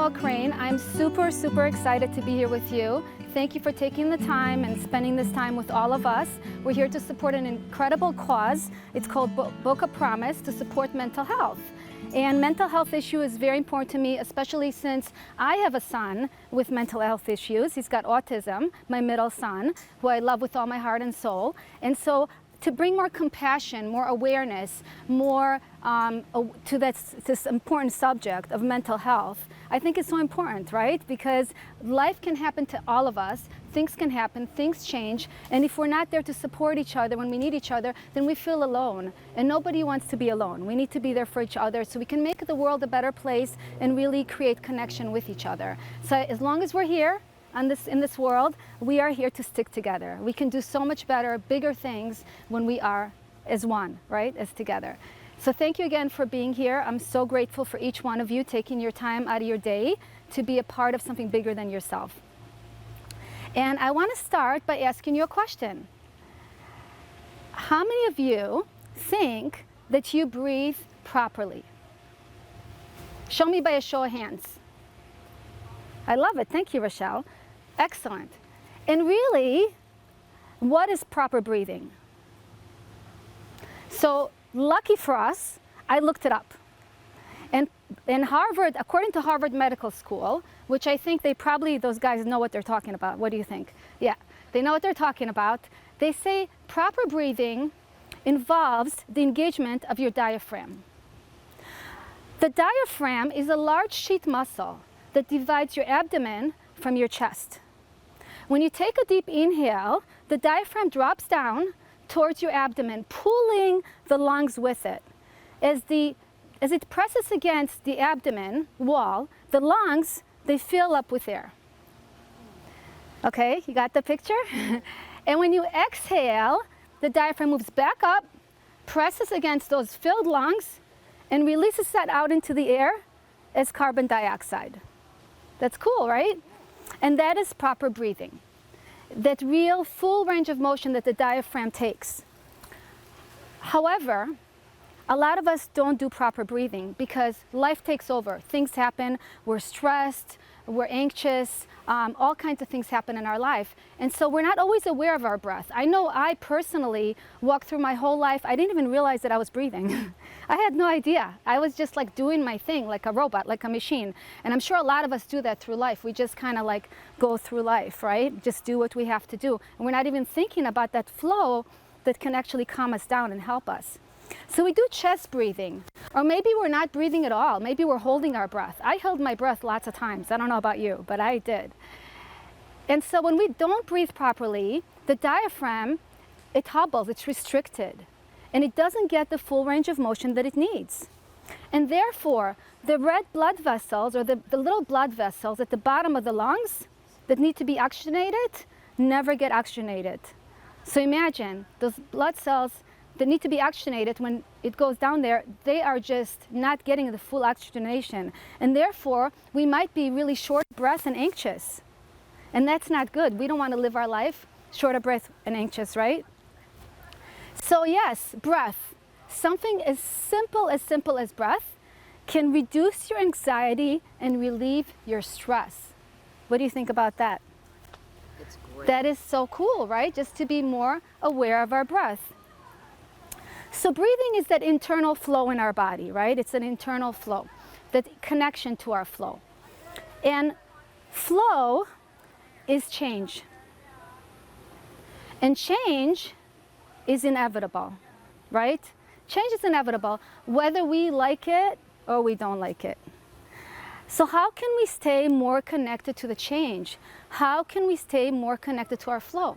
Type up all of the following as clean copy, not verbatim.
Noel Crane. I'm super excited to be here with you. Thank you for taking the time and spending this time with all of us. We're here to support an incredible cause. It's called Book a Promise to support mental health. And mental health issue is very important to me, especially since I have a son with mental health issues. He's got autism, my middle son, who I love with all my heart and soul. And so to bring more compassion, more awareness, more to this important subject of mental health, I think it's so important, right? Because life can happen to all of us, things can happen, things change, and if we're not there to support each other when we need each other, then we feel alone, and nobody wants to be alone. We need to be there for each other so we can make the world a better place and really create connection with each other. So as long as we're here, in this world, we are here to stick together. We can do so much better, bigger things when we are as one, right, as together. So thank you again for being here. I'm so grateful for each one of you taking your time out of your day to be a part of something bigger than yourself. And I want to start by asking you a question. How many of you think that you breathe properly? Show me by a show of hands. I love it. Thank you, Rochelle. Excellent. And really, what is proper breathing? So lucky for us, I looked it up. And in Harvard, according to Harvard Medical School, which I think those guys know what they're talking about. What do you think? Yeah, they know what they're talking about. They say proper breathing involves the engagement of your diaphragm. The diaphragm is a large sheath muscle that divides your abdomen from your chest. When you take a deep inhale, the diaphragm drops down towards your abdomen, pulling the lungs with it. As it presses against the abdomen wall, the lungs, they fill up with air. Okay, you got the picture? And when you exhale, the diaphragm moves back up, presses against those filled lungs, and releases that out into the air as carbon dioxide. That's cool, right? And that is proper breathing. That real full range of motion that the diaphragm takes. However, a lot of us don't do proper breathing because life takes over. Things happen, we're stressed, we're anxious, all kinds of things happen in our life. And so we're not always aware of our breath. I know I personally walked through my whole life, I didn't even realize that I was breathing. I had no idea. I was just like doing my thing like a robot, like a machine. And I'm sure a lot of us do that through life. We just kind of like go through life, right? Just do what we have to do. And we're not even thinking about that flow that can actually calm us down and help us. So we do chest breathing, or maybe we're not breathing at all. Maybe we're holding our breath. I held my breath lots of times. I don't know about you, but I did. And so when we don't breathe properly, the diaphragm, it hobbles, it's restricted, and it doesn't get the full range of motion that it needs. And therefore, the red blood vessels, or the little blood vessels at the bottom of the lungs that need to be oxygenated, never get oxygenated. So imagine those blood cells that need to be oxygenated, when it goes down there, they are just not getting the full oxygenation. And therefore, we might be really short of breath and anxious. And that's not good. We don't want to live our life short of breath and anxious, right? So yes, breath. Something as simple as breath can reduce your anxiety and relieve your stress. What do you think about that? It's great. That is so cool, right? Just to be more aware of our breath. So breathing is that internal flow in our body, right? It's an internal flow, that connection to our flow. And flow is change. And change is inevitable, right? Change is inevitable, whether we like it or we don't like it. So how can we stay more connected to the change? How can we stay more connected to our flow,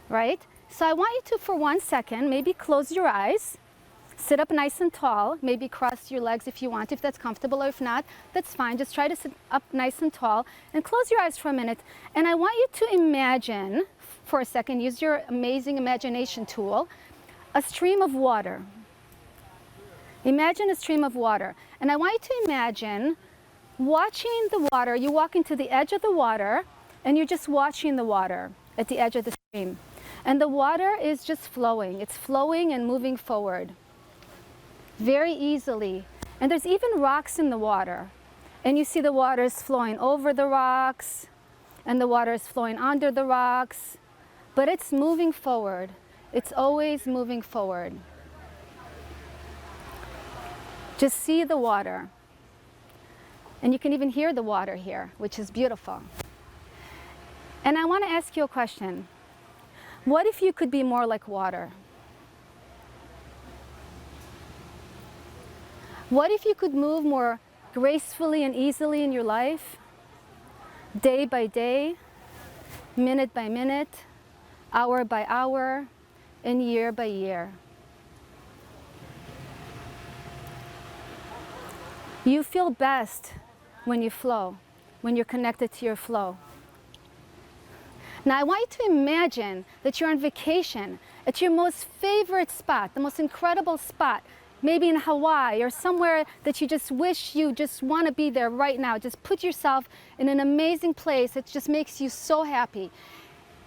right? So I want you to, for 1 second, maybe close your eyes, sit up nice and tall, maybe cross your legs if you want, if that's comfortable, or if not, that's fine. Just try to sit up nice and tall and close your eyes for a minute. And I want you to imagine, for a second, use your amazing imagination tool, a stream of water. Imagine a stream of water. And I want you to imagine watching the water. You walk into the edge of the water, and you're just watching the water at the edge of the stream. And the water is just flowing. It's flowing and moving forward very easily. And there's even rocks in the water. And you see the water is flowing over the rocks, and the water is flowing under the rocks, but it's moving forward. It's always moving forward. Just see the water. And you can even hear the water here, which is beautiful. And I want to ask you a question. What if you could be more like water? What if you could move more gracefully and easily in your life, day by day, minute by minute, hour by hour, and year by year? You feel best when you flow, when you're connected to your flow. Now I want you to imagine that you're on vacation at your most favorite spot, the most incredible spot, maybe in Hawaii or somewhere that you just wish you just want to be there right now. Just put yourself in an amazing place that just makes you so happy.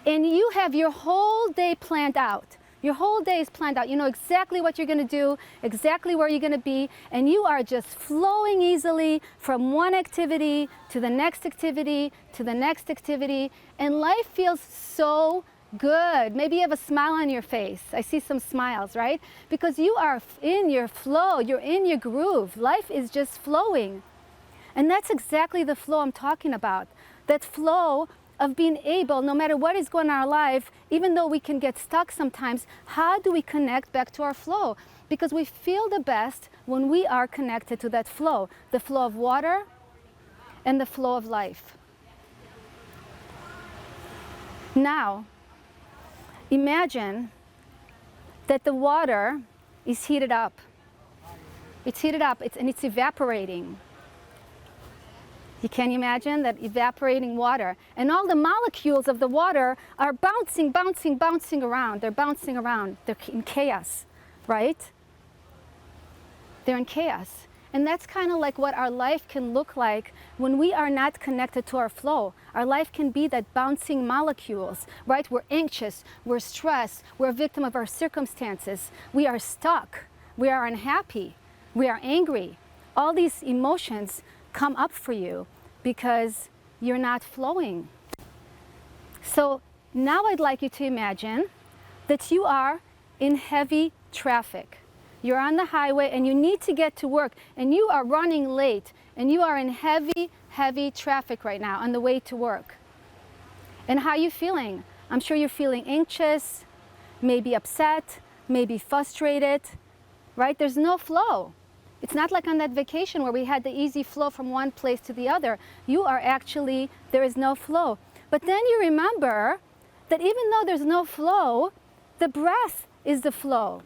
And you have your whole day planned out. Your whole day is planned out. You know exactly what you're going to do, exactly where you're going to be, and you are just flowing easily from one activity to the next activity to the next activity, and life feels so good. Maybe you have a smile on your face. I see some smiles, right? Because you are in your flow, you're in your groove. Life is just flowing. And that's exactly the flow I'm talking about. That flow of being able, no matter what is going on in our life, even though we can get stuck sometimes, how do we connect back to our flow? Because we feel the best when we are connected to that flow, the flow of water and the flow of life. Now, imagine that the water is heated up. It's heated up and it's evaporating. You can imagine that evaporating water, and all the molecules of the water are bouncing around. They're bouncing around. They're in chaos, right? They're in chaos. And that's kind of like what our life can look like when we are not connected to our flow. Our life can be that bouncing molecules, right? We're anxious, we're stressed, we're a victim of our circumstances. We are stuck, we are unhappy, we are angry. All these emotions come up for you because you're not flowing. So now I'd like you to imagine that you are in heavy traffic. You're on the highway and you need to get to work and you are running late and you are in heavy traffic right now on the way to work. And how are you feeling? I'm sure you're feeling anxious, maybe upset, maybe frustrated, right? There's no flow. It's not like on that vacation where we had the easy flow from one place to the other. You are actually, there is no flow. But then you remember that even though there's no flow, the breath is the flow.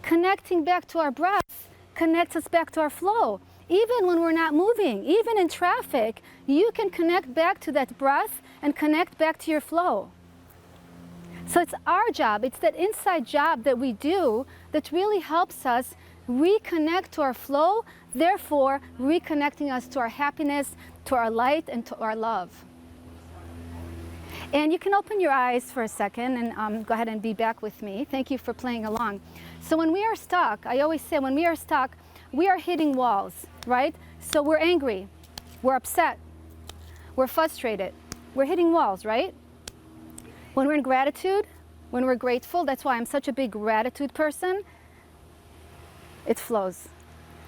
Connecting back to our breath connects us back to our flow. Even when we're not moving, even in traffic, you can connect back to that breath and connect back to your flow. So it's our job, it's that inside job that we do that really helps us reconnect to our flow, therefore reconnecting us to our happiness, to our light, and to our love. And you can open your eyes for a second and go ahead and be back with me. Thank you for playing along. So when we are stuck, I always say when we are stuck, we are hitting walls, right? So we're angry, we're upset, we're frustrated, we're hitting walls, right? When we're in gratitude, when we're grateful, that's why I'm such a big gratitude person, it flows.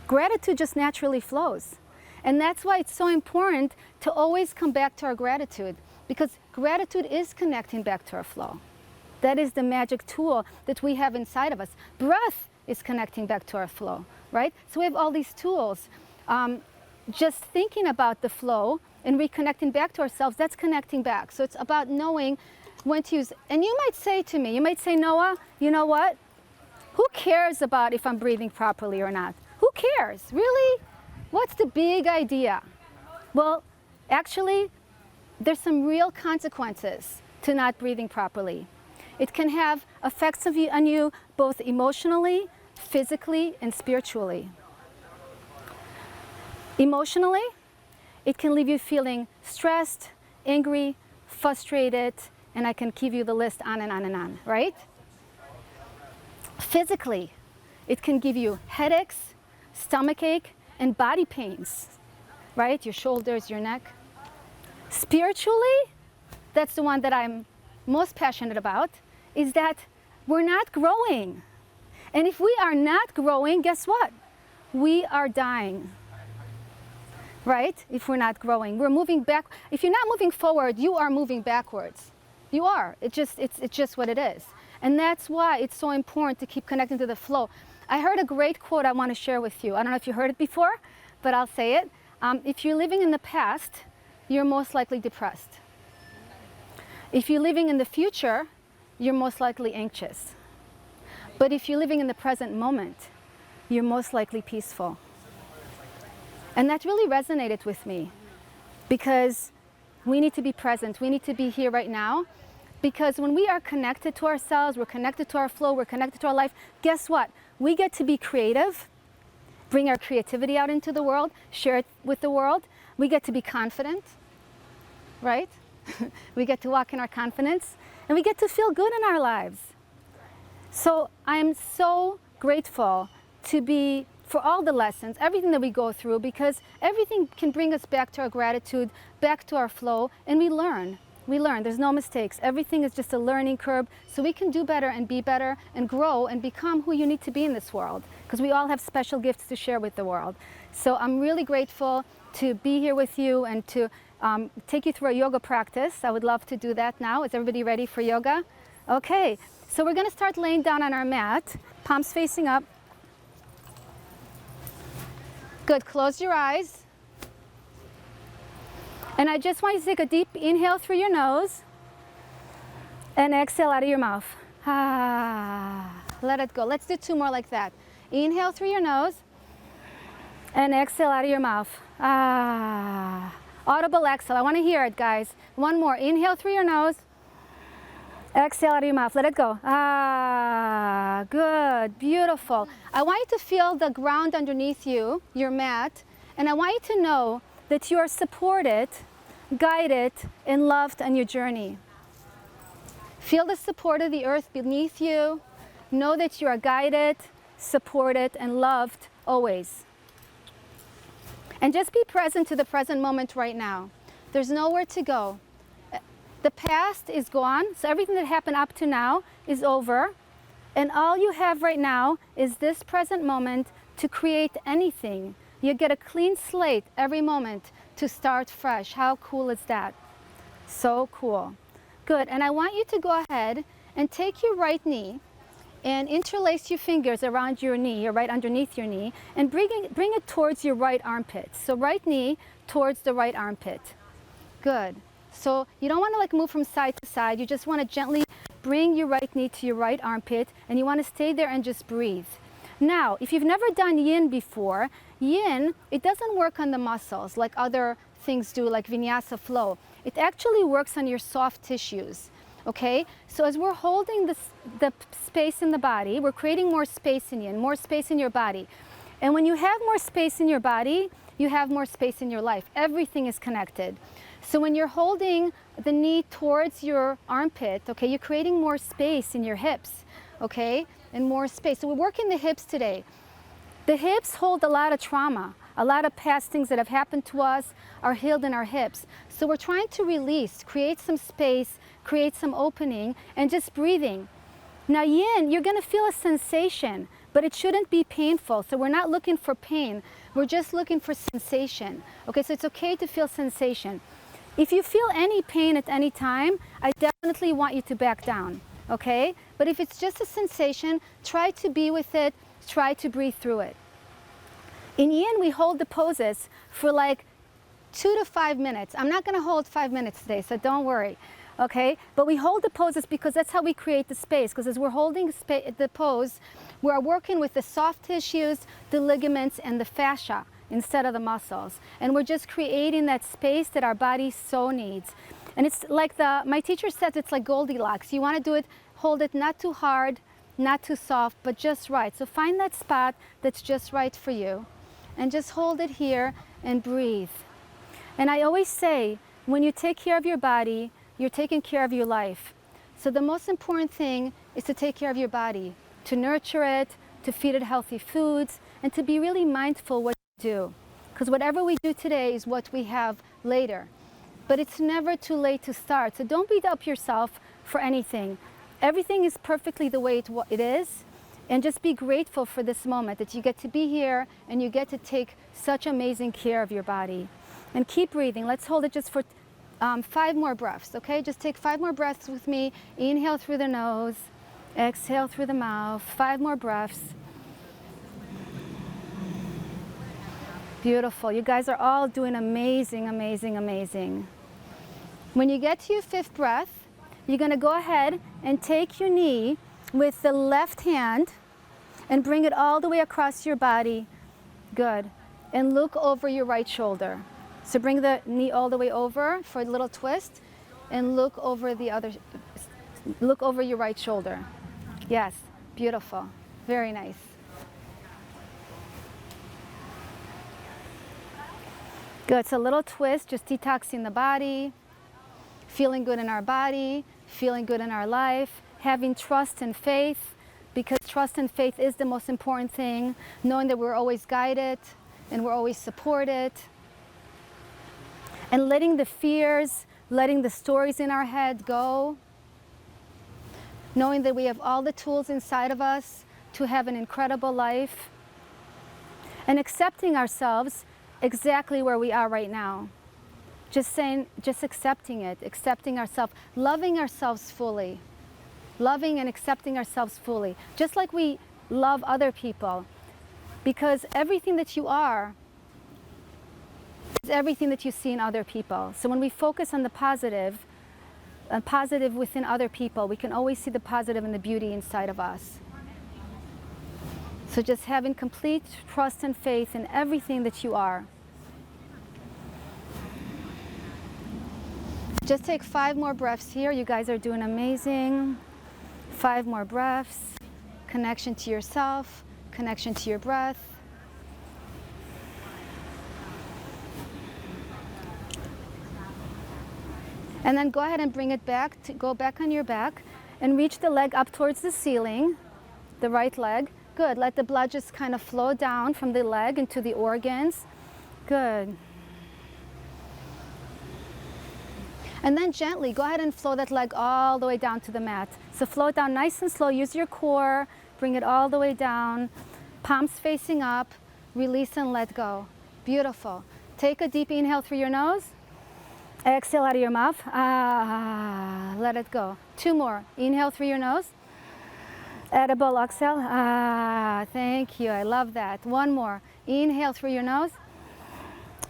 Gratitude just naturally flows. And that's why it's so important to always come back to our gratitude, because gratitude is connecting back to our flow. That is the magic tool that we have inside of us. Breath is connecting back to our flow, right? So we have all these tools. Just thinking about the flow and reconnecting back to ourselves, that's connecting back. So it's about knowing when to use. And you might say to me, you might say, Noah, you know what? Who cares about if I'm breathing properly or not? Who cares? Really? What's the big idea? Well, actually, there's some real consequences to not breathing properly. It can have effects on you both emotionally, physically, and spiritually. Emotionally, it can leave you feeling stressed, angry, frustrated, and I can give you the list on and on and on, right? Physically, it can give you headaches, stomachache, and body pains. right? Your shoulders, your neck. Spiritually, that's the one that I'm most passionate about, is that we're not growing. And if we are not growing, guess what? We are dying, right? If we're not growing, we're moving back. If you're not moving forward, you are moving backwards. You are. It's just what it is. And that's why it's so important to keep connecting to the flow. I heard a great quote I want to share with you. I don't know if you heard it before, but I'll say it. If you're living in the past, you're most likely depressed. If you're living in the future, you're most likely anxious. But if you're living in the present moment, you're most likely peaceful. And that really resonated with me, because we need to be present. We need to be here right now, because when we are connected to ourselves, we're connected to our flow, we're connected to our life, guess what? We get to be creative, bring our creativity out into the world, share it with the world. We get to be confident, right? We get to walk in our confidence, and we get to feel good in our lives. So I'm so grateful for all the lessons, everything that we go through, because everything can bring us back to our gratitude, back to our flow, and we learn. We learn. There's no mistakes. Everything is just a learning curve, so we can do better and be better and grow and become who you need to be in this world, because we all have special gifts to share with the world. So I'm really grateful to be here with you and to take you through a yoga practice. I would love to do that now. Is everybody ready for yoga? Okay, so we're going to start laying down on our mat, palms facing up. Good, close your eyes. And I just want you to take a deep inhale through your nose and exhale out of your mouth. Let it go. Let's do 2 more like that. Inhale through your nose and exhale out of your mouth. Audible exhale. I want to hear it, guys. 1 more. Inhale through your nose. Exhale out of your mouth. Let it go. Good. Beautiful. I want you to feel the ground underneath you, your mat, and I want you to know that you are supported, guided, and loved on your journey. Feel the support of the earth beneath you. Know that you are guided, supported, and loved always. And just be present to the present moment right now. There's nowhere to go. The past is gone, so everything that happened up to now is over. And all you have right now is this present moment to create anything. You get a clean slate every moment to start fresh. How cool is that? So cool. Good, and I want you to go ahead and take your right knee and interlace your fingers around your knee, or right underneath your knee, and bring it towards your right armpit. So right knee towards the right armpit. Good. So you don't want to like move from side to side. You just want to gently bring your right knee to your right armpit, and you want to stay there and just breathe. Now, if you've never done yin before, yin, it doesn't work on the muscles like other things do, like vinyasa flow. It actually works on your soft tissues. Okay, so as we're holding the space in the body, we're creating more space in yin, more space in your body. And when you have more space in your body, you have more space in your life. Everything is connected. So when you're holding the knee towards your armpit, okay, you're creating more space in your hips, okay, and more space. So we're working the hips today. The hips hold a lot of trauma. A lot of past things that have happened to us are held in our hips. So we're trying to release, create some space, create some opening, and just breathing. Now yin, you're going to feel a sensation, but it shouldn't be painful. So we're not looking for pain. We're just looking for sensation. Okay, so it's okay to feel sensation. If you feel any pain at any time, I definitely want you to back down. Okay? But if it's just a sensation, try to be with it, try to breathe through it. In yin, we hold the poses for like 2 to 5 minutes. I'm not going to hold 5 minutes today, so don't worry. Okay? But we hold the poses because that's how we create the space. Because as we're holding the pose, we're working with the soft tissues, the ligaments, and the fascia instead of the muscles. And we're just creating that space that our body so needs. And it's like my teacher says, it's like Goldilocks. You want to do it, hold it not too hard, not too soft, but just right. So find that spot that's just right for you. And just hold it here and breathe. And I always say, when you take care of your body, you're taking care of your life. So the most important thing is to take care of your body, to nurture it, to feed it healthy foods, and to be really mindful what you do. Because whatever we do today is what we have later. But it's never too late to start. So don't beat up yourself for anything. Everything is perfectly the way it is. And just be grateful for this moment that you get to be here and you get to take such amazing care of your body. And keep breathing. Let's hold it just for 5 more breaths, okay? Just take 5 more breaths with me. Inhale through the nose, exhale through the mouth. 5 more breaths. Beautiful. You guys are all doing amazing, amazing, amazing. When you get to your 5th breath, you're going to go ahead and take your knee with the left hand and bring it all the way across your body. Good. And look over your right shoulder. So bring the knee all the way over for a little twist and look over your right shoulder. Yes, beautiful. Very nice. Good. So a little twist, just detoxing the body, feeling good in our body, feeling good in our life, having trust and faith, because trust and faith is the most important thing, knowing that we're always guided and we're always supported, and letting the fears, letting the stories in our head go, knowing that we have all the tools inside of us to have an incredible life, and accepting ourselves exactly where we are right now. Just accepting it, accepting ourselves, loving ourselves fully. Loving and accepting ourselves fully. Just like we love other people. Because everything that you are is everything that you see in other people. So when we focus on the positive within other people, we can always see the positive and the beauty inside of us. So just having complete trust and faith in everything that you are. Just take 5 more breaths here. You guys are doing amazing. 5 more breaths. Connection to yourself, connection to your breath. And then go ahead and bring it back, go back on your back and reach the leg up towards the ceiling, the right leg. Good. Let the blood just kind of flow down from the leg into the organs. Good. And then gently, go ahead and flow that leg all the way down to the mat. So flow it down nice and slow. Use your core. Bring it all the way down. Palms facing up. Release and let go. Beautiful. Take a deep inhale through your nose. Exhale out of your mouth. Let it go. 2 more. Inhale through your nose. Edible exhale. Thank you. I love that. 1 more. Inhale through your nose.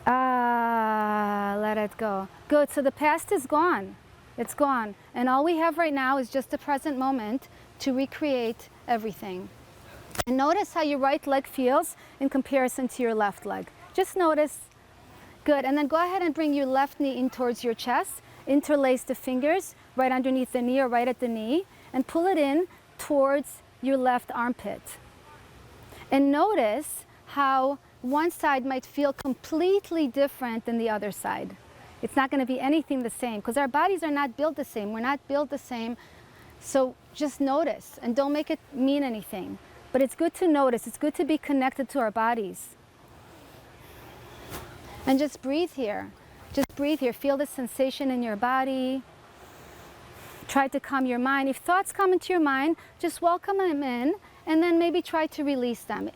Let it go. Good. So the past is gone. It's gone. And all we have right now is just the present moment to recreate everything. And notice how your right leg feels in comparison to your left leg. Just notice. Good. And then go ahead and bring your left knee in towards your chest. Interlace the fingers right underneath the knee or right at the knee. And pull it in towards your left armpit. And notice how one side might feel completely different than the other side. It's not going to be anything the same because our bodies are not built the same. We're not built the same. So just notice and don't make it mean anything. But it's good to notice. It's good to be connected to our bodies. And just breathe here. Just breathe here. Feel the sensation in your body. Try to calm your mind. If thoughts come into your mind, just welcome them in and then maybe try to release them.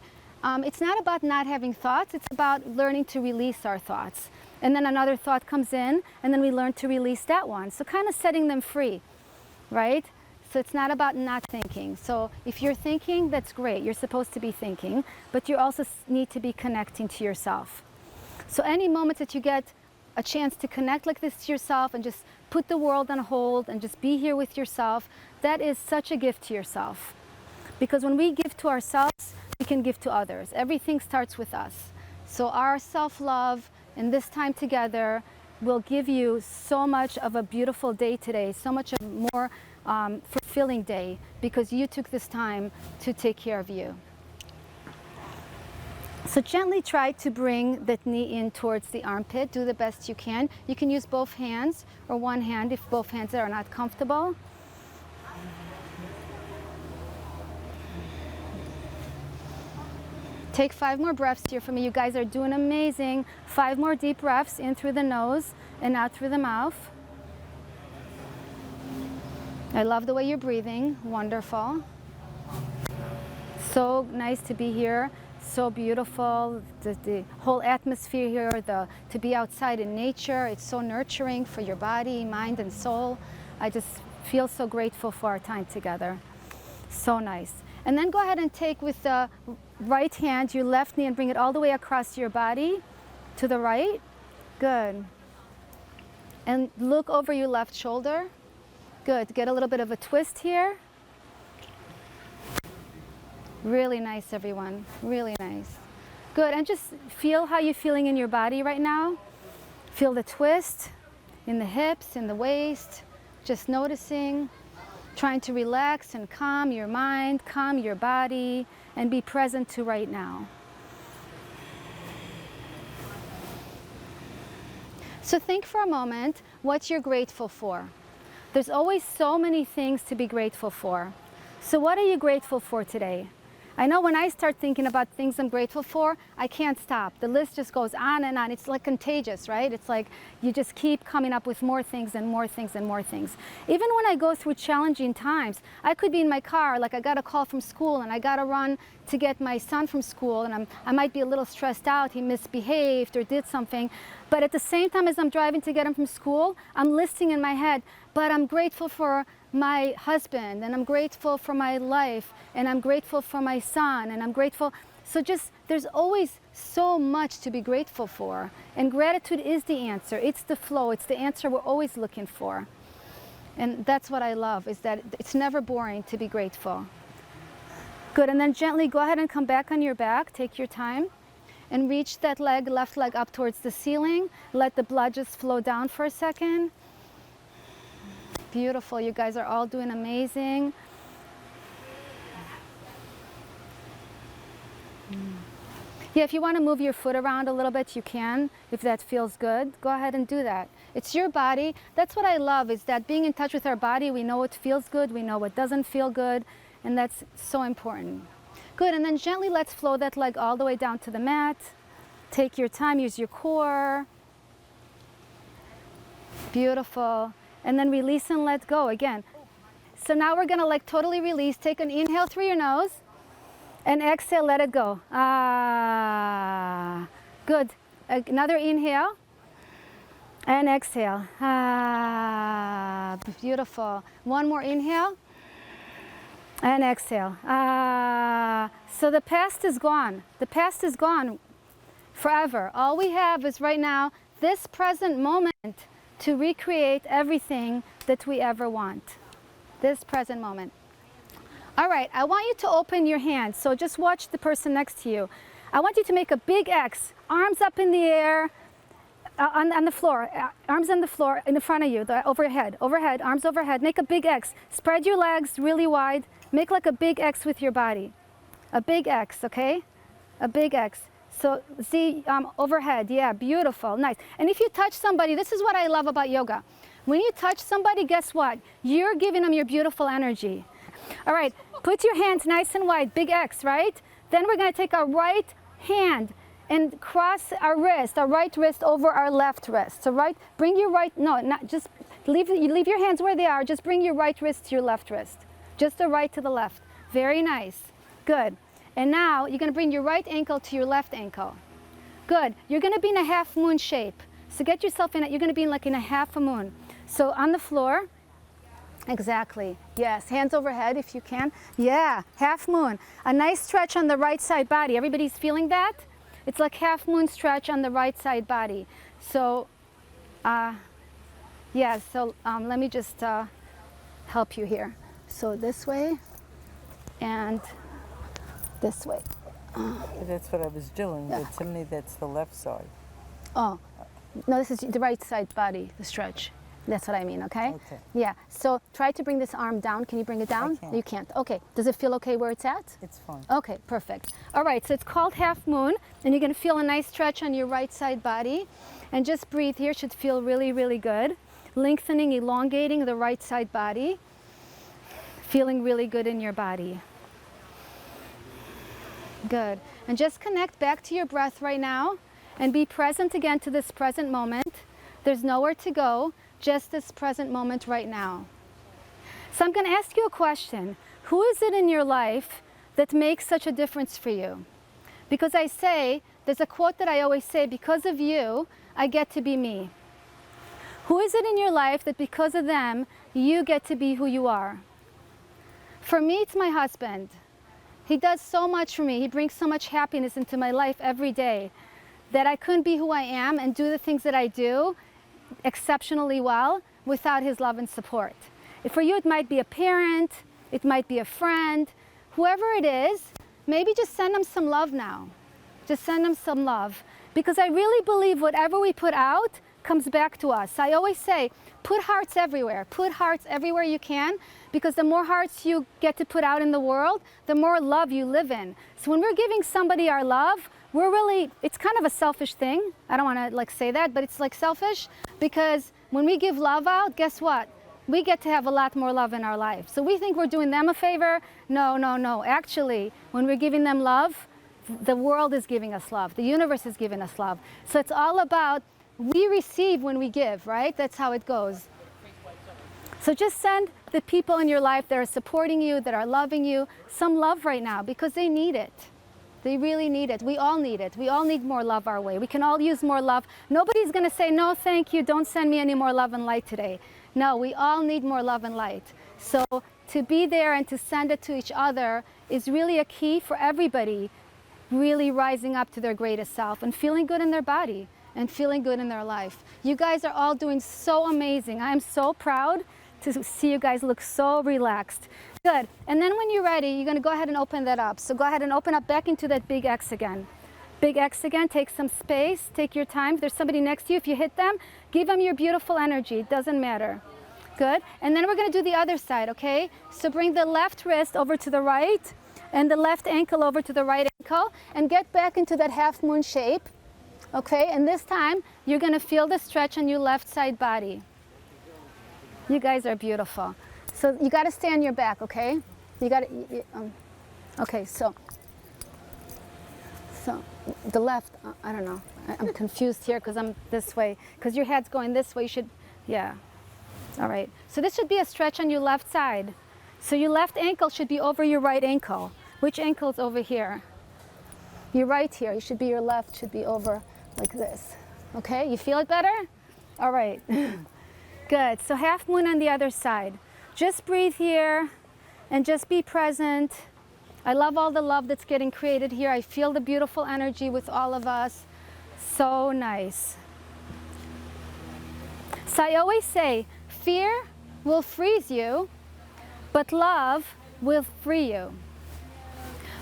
It's not about not having thoughts. It's about learning to release our thoughts. And then another thought comes in and then we learn to release that one. So kind of setting them free, right? So it's not about not thinking. So if you're thinking, that's great. You're supposed to be thinking, but you also need to be connecting to yourself. So any moment that you get a chance to connect like this to yourself and just put the world on hold and just be here with yourself, that is such a gift to yourself. Because when we give to ourselves, we can give to others. Everything starts with us. So our self-love and this time together will give you so much of a beautiful day today, so much of a more fulfilling day because you took this time to take care of you. So gently try to bring that knee in towards the armpit. Do the best you can. You can use both hands or one hand if both hands are not comfortable. Take 5 more breaths here for me. You guys are doing amazing. 5 more deep breaths in through the nose and out through the mouth. I love the way you're breathing. Wonderful. So nice to be here. So beautiful. The whole atmosphere here, to be outside in nature, it's so nurturing for your body, mind, and soul. I just feel so grateful for our time together. So nice. And then go ahead and take with the right hand your left knee and bring it all the way across your body to the right. Good. And look over your left shoulder. Good. Get a little bit of a twist here. Really nice, everyone. Really nice. Good. And just feel how you're feeling in your body right now. Feel the twist in the hips, in the waist. Just noticing. Trying to relax and calm your mind, calm your body, and be present to right now. So think for a moment what you're grateful for. There's always so many things to be grateful for. So what are you grateful for today? I know when I start thinking about things I'm grateful for, I can't stop. The list just goes on and on. It's like contagious, right? It's like you just keep coming up with more things and more things and more things. Even when I go through challenging times, I could be in my car, like I got a call from school and I got to run to get my son from school, and I might be a little stressed out, he misbehaved or did something. But at the same time as I'm driving to get him from school, I'm listing in my head, but I'm grateful for my husband, and I'm grateful for my life, and I'm grateful for my son, and I'm grateful. So just, there's always so much to be grateful for. And gratitude is the answer. It's the flow. It's the answer we're always looking for. And that's what I love, is that it's never boring to be grateful. Good, and then gently go ahead and come back on your back. Take your time. And reach that leg, left leg up towards the ceiling. Let the blood just flow down for a second. Beautiful. You guys are all doing amazing. Yeah, if you want to move your foot around a little bit, you can. If that feels good, go ahead and do that. It's your body. That's what I love, is that being in touch with our body, we know what feels good, we know what doesn't feel good, and that's so important. Good, and then gently let's flow that leg all the way down to the mat. Take your time, use your core. Beautiful. And then release and let go again. So now we're gonna like totally release. Take an inhale through your nose and exhale, let it go. Ah, good. Another inhale and exhale. Ah, beautiful. One more inhale and exhale. Ah, so the past is gone. The past is gone forever. All we have is right now, this present moment, to recreate everything that we ever want. This present moment. All right, I want you to open your hands. So just watch the person next to you. I want you to make a big X, arms up in the air, on the floor, arms on the floor in front of you, overhead, arms overhead. Make a big X. Spread your legs really wide. Make like a big X with your body. A big X, okay? A big X. So see, overhead, yeah, beautiful, nice. And if you touch somebody, this is what I love about yoga. When you touch somebody, guess what? You're giving them your beautiful energy. All right, put your hands nice and wide, big X, right? Then we're gonna take our right hand and cross our right wrist over our left wrist. So right, bring your right, no, not just, leave your hands where they are, just bring your right wrist to your left wrist. Just the right to the left. Very nice, good. And now you're going to bring your right ankle to your left ankle. Good. You're going to be in a half moon shape. So get yourself in it. You're going to be in a half a moon. So on the floor. Exactly. Yes. Hands overhead if you can. Yeah. Half moon. A nice stretch on the right side body. Everybody's feeling that? It's like half moon stretch on the right side body. So, yeah. So let me just help you here. So this way and this way. That's what I was doing, Yeah. but to me that's the left side. Oh, no, this is the right side body, the stretch. That's what I mean, okay? Okay. Yeah, so try to bring this arm down. Can you bring it down? can't. You can't. Okay, does it feel okay where it's at? It's fine. Okay, perfect. All right, so it's called half moon, and you're gonna feel a nice stretch on your right side body. And just breathe here, should feel really, really good. Lengthening, elongating the right side body. Feeling really good in your body. Good. And just connect back to your breath right now and be present again to this present moment. There's nowhere to go, just this present moment right now. So I'm going to ask you a question. Who is it in your life that makes such a difference for you? Because I say, there's a quote that I always say, because of you, I get to be me. Who is it in your life that because of them, you get to be who you are? For me, it's my husband. He does so much for me. He brings so much happiness into my life every day that I couldn't be who I am and do the things that I do exceptionally well without his love and support. For you, it might be a parent, it might be a friend, whoever it is, maybe just send them some love now. Just send them some love. Because I really believe whatever we put out comes back to us. I always say, put hearts everywhere. Put hearts everywhere you can, because the more hearts you get to put out in the world, the more love you live in. So when we're giving somebody our love, we're really, it's kind of a selfish thing. I don't want to like say that, but it's like selfish, because when we give love out, guess what? We get to have a lot more love in our life. So we think we're doing them a favor. No, no, no. Actually, when we're giving them love, the world is giving us love. The universe is giving us love. So it's all about we receive when we give, right? That's how it goes. So just send the people in your life that are supporting you, that are loving you, some love right now, because they need it. They really need it. We all need it. We all need more love our way. We can all use more love. Nobody's going to say, no, thank you, don't send me any more love and light today. No, we all need more love and light. So to be there and to send it to each other is really a key for everybody really rising up to their greatest self and feeling good in their body and feeling good in their life. You guys are all doing so amazing. I am so proud to see you guys look so relaxed. Good. And then when you're ready, you're going to go ahead and open that up. So go ahead and open up back into that big X again. Big X again. Take some space. Take your time. If there's somebody next to you, if you hit them, give them your beautiful energy. It doesn't matter. Good. And then we're going to do the other side, okay? So bring the left wrist over to the right and the left ankle over to the right ankle and get back into that half moon shape. Okay? And this time, you're going to feel the stretch on your left side body. You guys are beautiful. So you got to stay on your back, okay? You got to, okay, so the left, I don't know. I'm confused here because I'm this way. Because your head's going this way, you should, yeah. All right. So this should be a stretch on your left side. So your left ankle should be over your right ankle. Which ankle's over here? Your right here. You should be, your left should be over like this. Okay? You feel it better? All right. Good. So half moon on the other side. Just breathe here and just be present. I love all the love that's getting created here. I feel the beautiful energy with all of us. So nice. So I always say, fear will freeze you, but love will free you.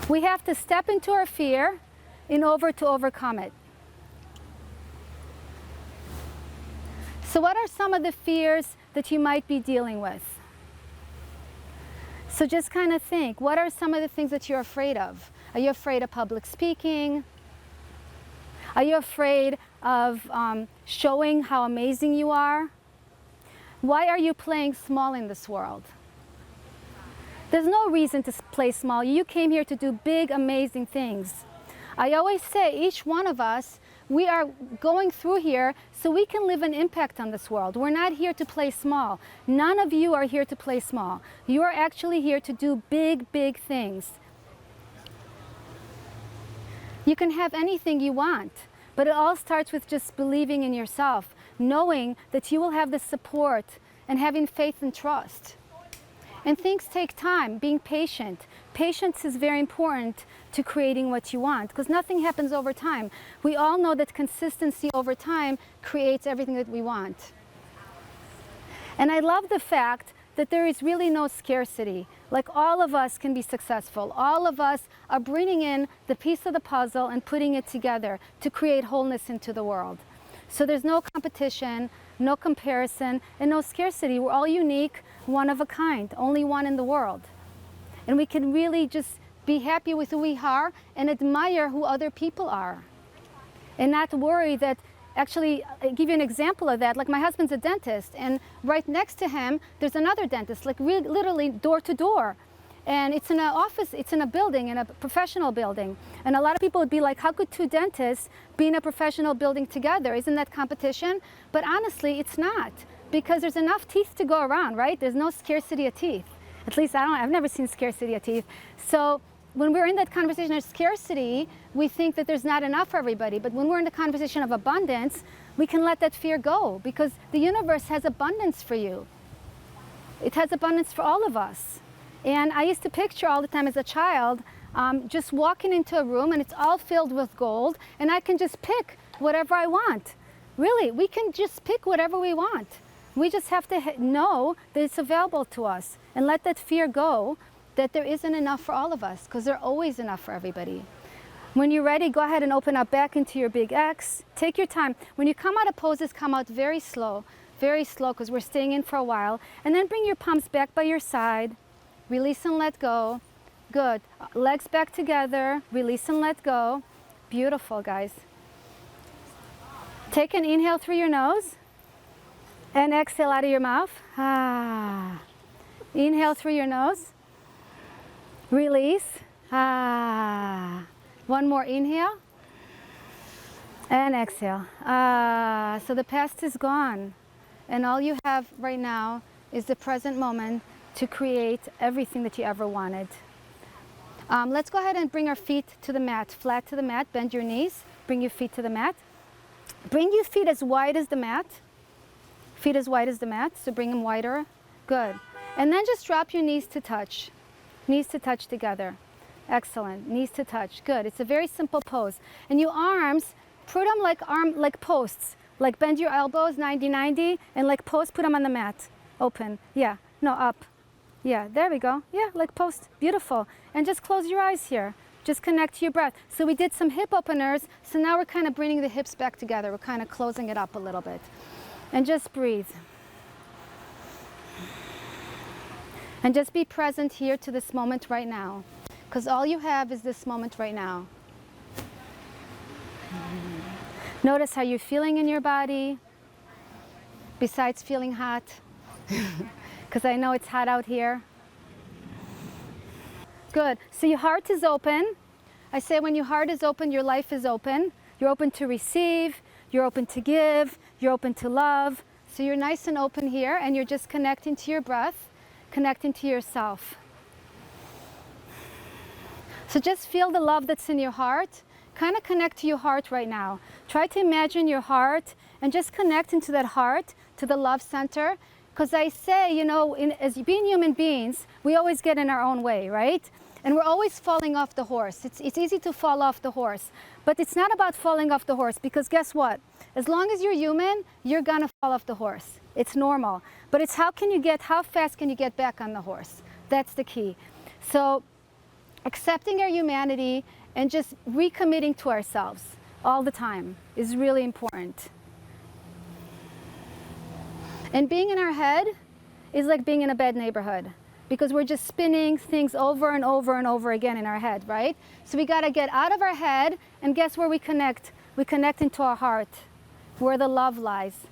We have to step into our fear in order to overcome it. So what are some of the fears that you might be dealing with? So just kind of think, what are some of the things that you're afraid of? Are you afraid of public speaking? Are you afraid of showing how amazing you are? Why are you playing small in this world? There's no reason to play small. You came here to do big, amazing things. I always say, each one of us, we are going through here so we can live an impact on this world. We're not here to play small. None of you are here to play small. You are actually here to do big, big things. You can have anything you want, but it all starts with just believing in yourself, knowing that you will have the support and having faith and trust. And things take time, being patient. Patience is very important to creating what you want, because nothing happens over time. We all know that consistency over time creates everything that we want. And I love the fact that there is really no scarcity. Like, all of us can be successful. All of us are bringing in the piece of the puzzle and putting it together to create wholeness into the world. So there's no competition, no comparison, and no scarcity. We're all unique, one of a kind, only one in the world. And we can really just be happy with who we are and admire who other people are. And not worry that, actually, I'll give you an example of that. Like, my husband's a dentist, and right next to him, there's another dentist, like literally door to door. and it's in an office, it's in a building, in a professional building. And a lot of people would be like, how could two dentists be in a professional building together? Isn't that competition? But honestly, it's not, because there's enough teeth to go around, right? There's no scarcity of teeth. At least I've never seen scarcity of teeth. So when we're in that conversation of scarcity, we think that there's not enough for everybody. But when we're in the conversation of abundance, we can let that fear go, because the universe has abundance for you. It has abundance for all of us. And I used to picture all the time as a child, just walking into a room and it's all filled with gold, and I can just pick whatever I want. Really, we can just pick whatever we want. We just have to know that it's available to us and let that fear go, that there isn't enough for all of us, because there's always enough for everybody. When you're ready, go ahead and open up back into your big X. Take your time. When you come out of poses, come out very slow, because we're staying in for a while. And then bring your palms back by your side. Release and let go. Good. Legs back together. Release and let go. Beautiful, guys. Take an inhale through your nose and exhale out of your mouth. Ah. Inhale through your nose. Release. Ah. One more inhale and exhale. Ah. So the past is gone, and all you have right now is the present moment to create everything that you ever wanted. Let's go ahead and bring our feet to the mat, flat to the mat. Bend your knees, bring your feet to the mat. Bring your feet as wide as the mat. Feet as wide as the mat, so bring them wider. Good. And then just drop your knees to touch. Knees to touch together. Excellent. Knees to touch. Good. It's a very simple pose. And your arms, put them like posts. Like bend your elbows 90-90, and like post, put them on the mat. Open. Yeah. No, up. Yeah, there we go. Yeah, like post. Beautiful. And just close your eyes here. Just connect to your breath. So we did some hip openers. So now we're kind of bringing the hips back together. We're kind of closing it up a little bit. And just breathe. And just be present here to this moment right now. Because all you have is this moment right now. Notice how you're feeling in your body, besides feeling hot. Because I know it's hot out here. Good. So your heart is open. I say when your heart is open, your life is open. You're open to receive. You're open to give. You're open to love. So you're nice and open here, and you're just connecting to your breath, connecting to yourself. So just feel the love that's in your heart. Kind of connect to your heart right now. Try to imagine your heart and just connect into that heart, to the love center. Because I say, you know, as being human beings, we always get in our own way, right? And we're always falling off the horse. It's easy to fall off the horse. But it's not about falling off the horse, because guess what? As long as you're human, you're gonna fall off the horse. It's normal. But it's how fast can you get back on the horse? That's the key. So accepting our humanity and just recommitting to ourselves all the time is really important. And being in our head is like being in a bad neighborhood, because we're just spinning things over and over and over again in our head, right? So we got to get out of our head, and guess where we connect? We connect into our heart, where the love lies,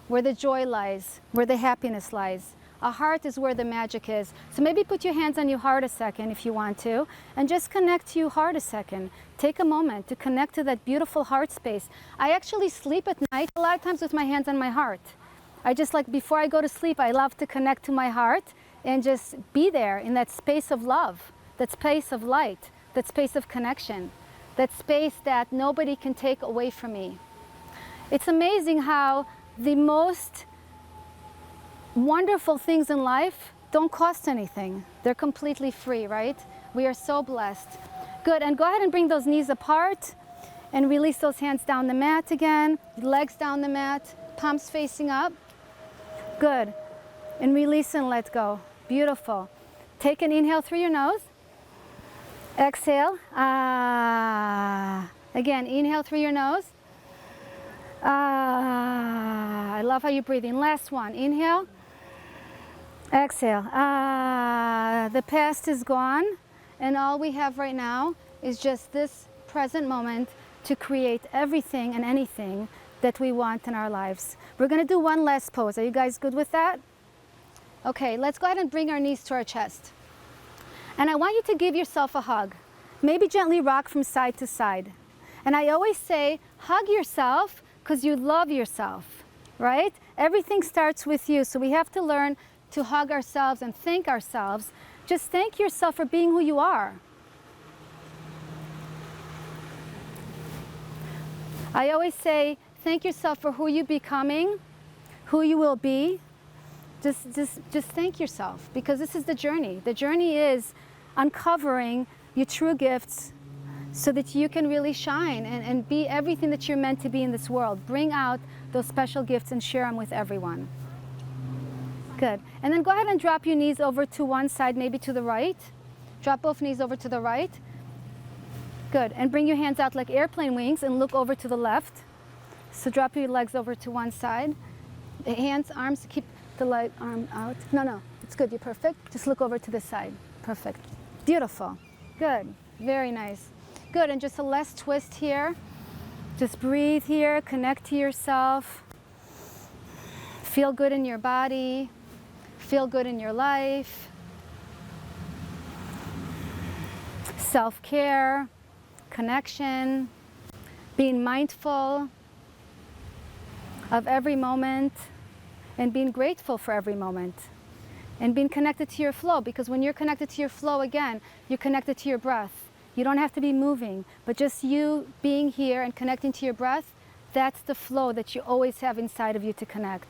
where the joy lies, where the happiness lies. Our heart is where the magic is. So maybe put your hands on your heart a second if you want to, and just connect to your heart a second. Take a moment to connect to that beautiful heart space. I actually sleep at night a lot of times with my hands on my heart. I just like, before I go to sleep, I love to connect to my heart and just be there in that space of love, that space of light, that space of connection, that space that nobody can take away from me. It's amazing how the most wonderful things in life don't cost anything. They're completely free, right? We are so blessed. Good, and go ahead and bring those knees apart and release those hands down the mat again, legs down the mat, palms facing up. Good, and release and let go. Beautiful. Take an inhale through your nose. Exhale. Ah. Again, inhale through your nose. Ah. I love how you're breathing. Last one. Inhale. Exhale. Ah. The past is gone, and all we have right now is just this present moment to create everything and anything that we want in our lives. We're going to do one last pose. Are you guys good with that? Okay, let's go ahead and bring our knees to our chest. And I want you to give yourself a hug. Maybe gently rock from side to side. And I always say, hug yourself because you love yourself, right? Everything starts with you, so we have to learn to hug ourselves and thank ourselves. Just thank yourself for being who you are. I always say, thank yourself for who you're becoming, who you will be. Just thank yourself, because this is the journey. The journey is uncovering your true gifts so that you can really shine and be everything that you're meant to be in this world. Bring out those special gifts and share them with everyone. Good. And then go ahead and drop your knees over to one side, maybe to the right. Drop both knees over to the right. Good. And bring your hands out like airplane wings and look over to the left. So drop your legs over to one side. The hands, arms, keep the leg arm out. No, it's good. You're perfect. Just look over to this side. Perfect. Beautiful. Good. Very nice. Good. And just a less twist here. Just breathe here. Connect to yourself. Feel good in your body. Feel good in your life. Self-care. Connection. Being mindful of every moment. And being grateful for every moment. And being connected to your flow, because when you're connected to your flow again, you're connected to your breath. You don't have to be moving, but just you being here and connecting to your breath, that's the flow that you always have inside of you to connect.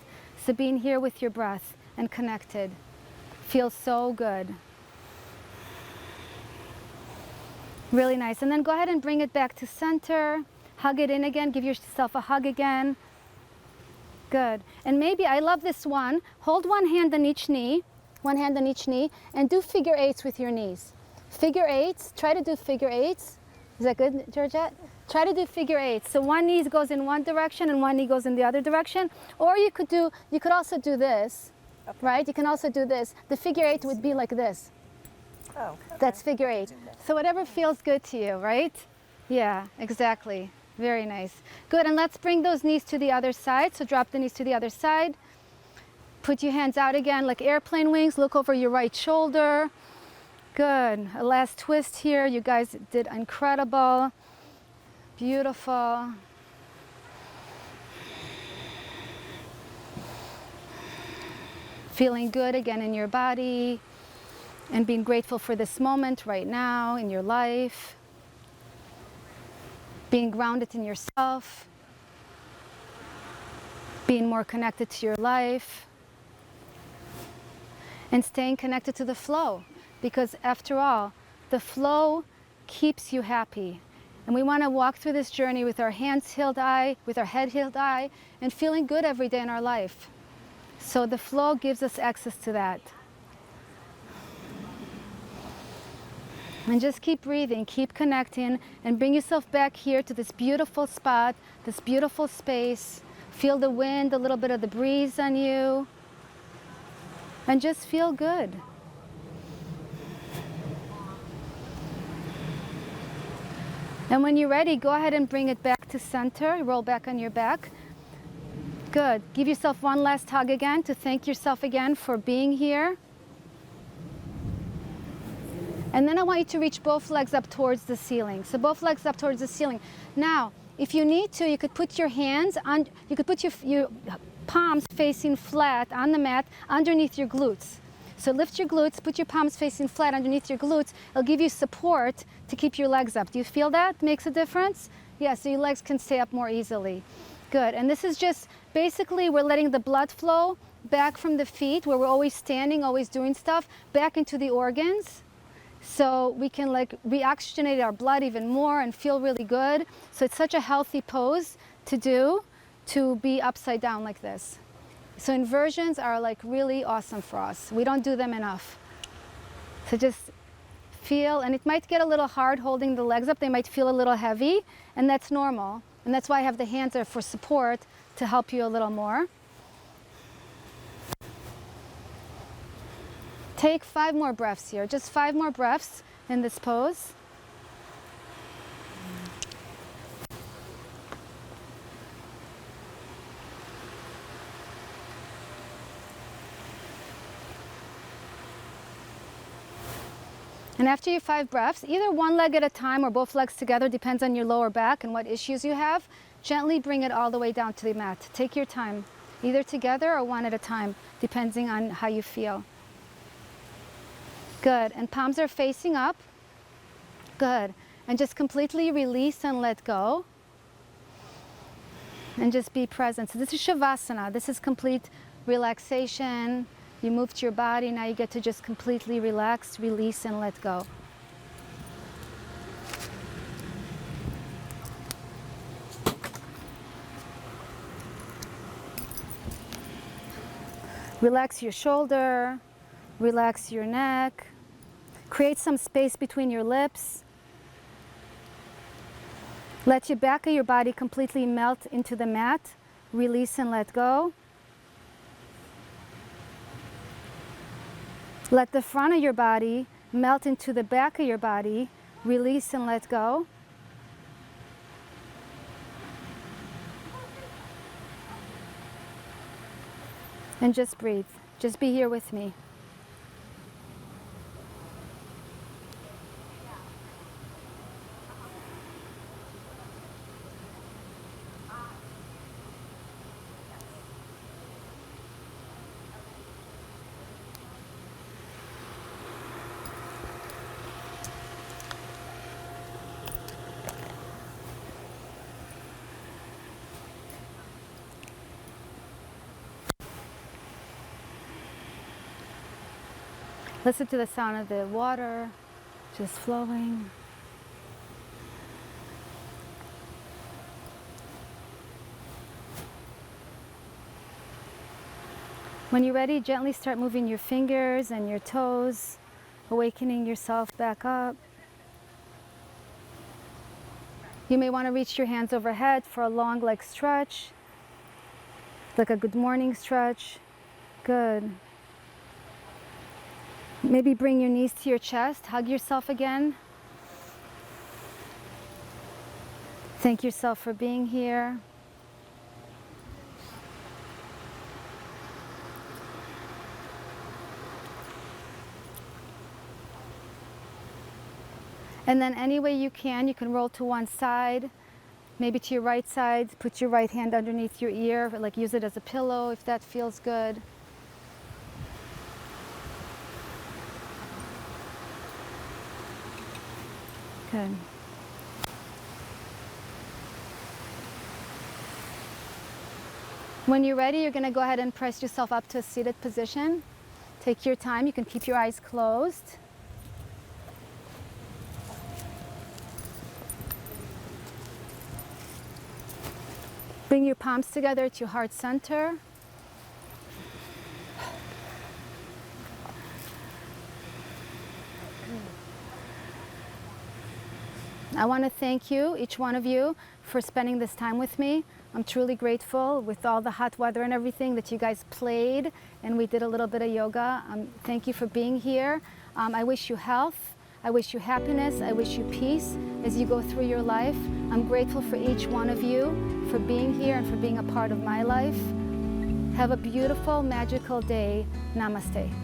So being here with your breath and connected feels so good. Really nice. And then go ahead and bring it back to center. Hug it in again. Give yourself a hug again. Good. And maybe, I love this one, hold one hand on each knee, and do figure eights with your knees. Figure eights, try to do figure eights. Is that good, Georgette? Try to do figure eights. So one knee goes in one direction and one knee goes in the other direction. Or you could also do this, okay. Right? You can also do this. The figure eight would be like this. Oh, okay. That's figure eight. So whatever feels good to you, right? Yeah, exactly. Very nice. Good, and let's bring those knees to the other side. So drop the knees to the other side. Put your hands out again like airplane wings. Look over your right shoulder. Good. A last twist here. You guys did incredible. Beautiful. Feeling good again in your body and being grateful for this moment right now in your life. Being grounded in yourself, being more connected to your life, and staying connected to the flow, because after all, the flow keeps you happy. And we want to walk through this journey with our hands held high, with our head held high, and feeling good every day in our life. So the flow gives us access to that. And just keep breathing, keep connecting, and bring yourself back here to this beautiful spot, this beautiful space. Feel the wind, a little bit of the breeze on you, and just feel good. And when you're ready, go ahead and bring it back to center. Roll back on your back. Good. Give yourself one last hug again to thank yourself again for being here. And then I want you to reach both legs up towards the ceiling. So both legs up towards the ceiling. Now, if you need to, you could put your hands on, you could put your palms facing flat on the mat underneath your glutes. So lift your glutes, put your palms facing flat underneath your glutes. It'll give you support to keep your legs up. Do you feel that makes a difference? Yeah, so your legs can stay up more easily. Good. And this is just basically we're letting the blood flow back from the feet, where we're always standing, always doing stuff, back into the organs. So we can like reoxygenate our blood even more and feel really good. So it's such a healthy pose to do, to be upside down like this. So inversions are like really awesome for us. We don't do them enough. So just feel, and it might get a little hard holding the legs up. They might feel a little heavy, and that's normal. And that's why I have the hands there for support to help you a little more. Take 5 more breaths here, just 5 more breaths in this pose. And after your 5 breaths, either one leg at a time or both legs together, depends on your lower back and what issues you have, gently bring it all the way down to the mat. Take your time, either together or one at a time, depending on how you feel. Good, and palms are facing up. Good, and just completely release and let go. And just be present. So this is Shavasana. This is complete relaxation. You moved your body, now you get to just completely relax, release, and let go. Relax your shoulder, relax your neck. Create some space between your lips. Let your back of your body completely melt into the mat. Release and let go. Let the front of your body melt into the back of your body. Release and let go. And just breathe. Just be here with me. Listen to the sound of the water just flowing. When you're ready, gently start moving your fingers and your toes, awakening yourself back up. You may want to reach your hands overhead for a long leg stretch, like a good morning stretch. Good. Maybe bring your knees to your chest, hug yourself again. Thank yourself for being here. And then any way you can roll to one side, maybe to your right side, put your right hand underneath your ear, like use it as a pillow if that feels good. Good. When you're ready, you're going to go ahead and press yourself up to a seated position. Take your time. You can keep your eyes closed. Bring your palms together to your heart center. I want to thank you, each one of you, for spending this time with me. I'm truly grateful with all the hot weather and everything that you guys played and we did a little bit of yoga. Thank you for being here. I wish you health. I wish you happiness. I wish you peace as you go through your life. I'm grateful for each one of you for being here and for being a part of my life. Have a beautiful, magical day. Namaste.